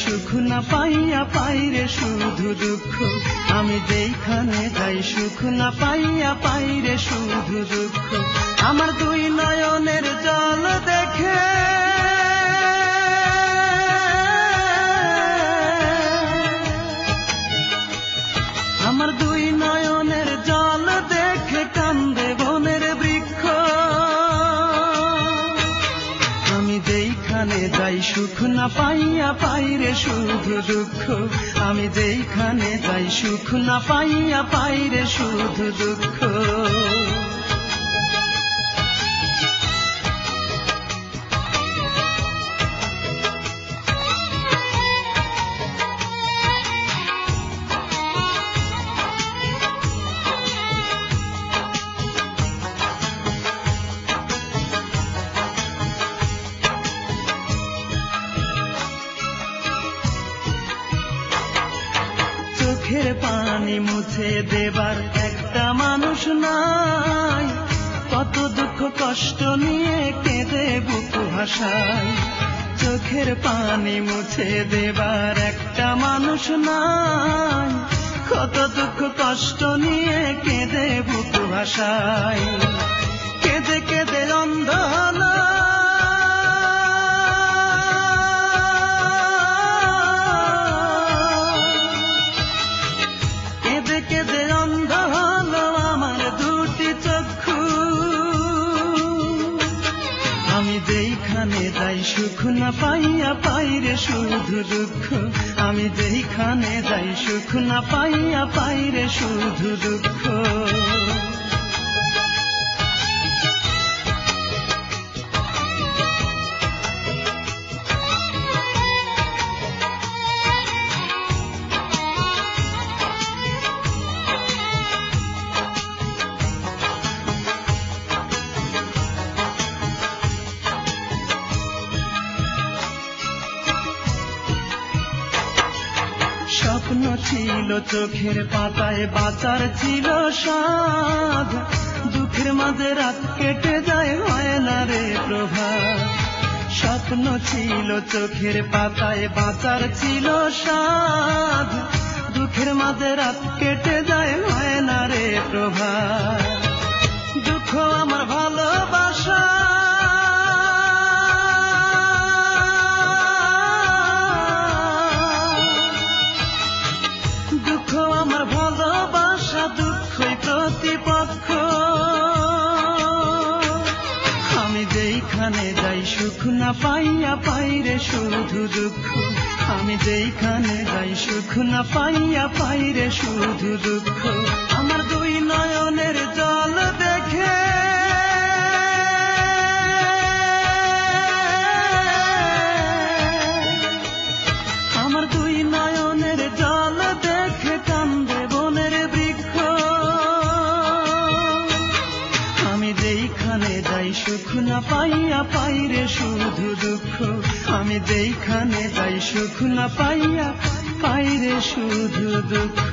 সুখ না পাইয়া পাইরে শুধু দুঃখ, আমি যেখানে যাই সুখ না পাইয়া পাইরে শুধু দুঃখ। আমার দুই নয়নের জল দেখে আমার দুই নয়নের জল দেখে কান্দে বনের বৃক্ষ। আমি যেখানে যাই সুখ না পাইয়া পাইরে শুধু দুঃখ, আমি যেখানে যাই সুখ না পাইয়া পাইরে শুধু দুঃখ। চোখের পানি মুছে দেবার একটা মানুষ নাই, কত দুঃখ কষ্ট নিয়ে কেঁদে বুক ভাসায়। চোখের পানি মুছে দেবার একটা মানুষ নাই, কত দুঃখ কষ্ট নিয়ে কেঁদে বুক ভাসায়। কেঁদে কেঁদে অন্ধ হলো কেঁদে অন্ধ হলো আমার দুটি চক্ষু। আমি যেখানে যাই সুখ না পাইয়া পাইরে শুধু দুঃখ, আমি যেখানে যাই সুখ না পাইয়া পাইরে শুধু দুঃখ। স্বপ্ন ছিল চোখের পাতায় বাঁচার ছিল স্বাদ, দুঃখের মাঝে রাত কেটে যায় হয় না রে প্রভাত। স্বপ্ন ছিল চোখের পাতায় বাঁচার ছিল স্বাদ, দুঃখের মাঝে রাত কেটে যায় হয় না রে প্রভাত। দুঃখ আমার ভালোবাসা আমার ভালোবাসা দুঃখই প্রতিপক্ষ। আমি যেখানে যাই সুখ না পাইয়া পাইরে শুধু দুঃখ, আমি যেখানে যাই সুখ না পাইয়া পাইরে শুধু দুঃখ। আমার দুই নয়নের জল দেখে আমার দুই নয়নের জল দেখে কান্দে বনের বৃক্ষ। আমি যেখানে যাই সুখ না পাইয়া পাইরে শুধু দুঃখ, আমি যেখানে যাই সুখ না পাইয়া পাইরে শুধু দুঃখ।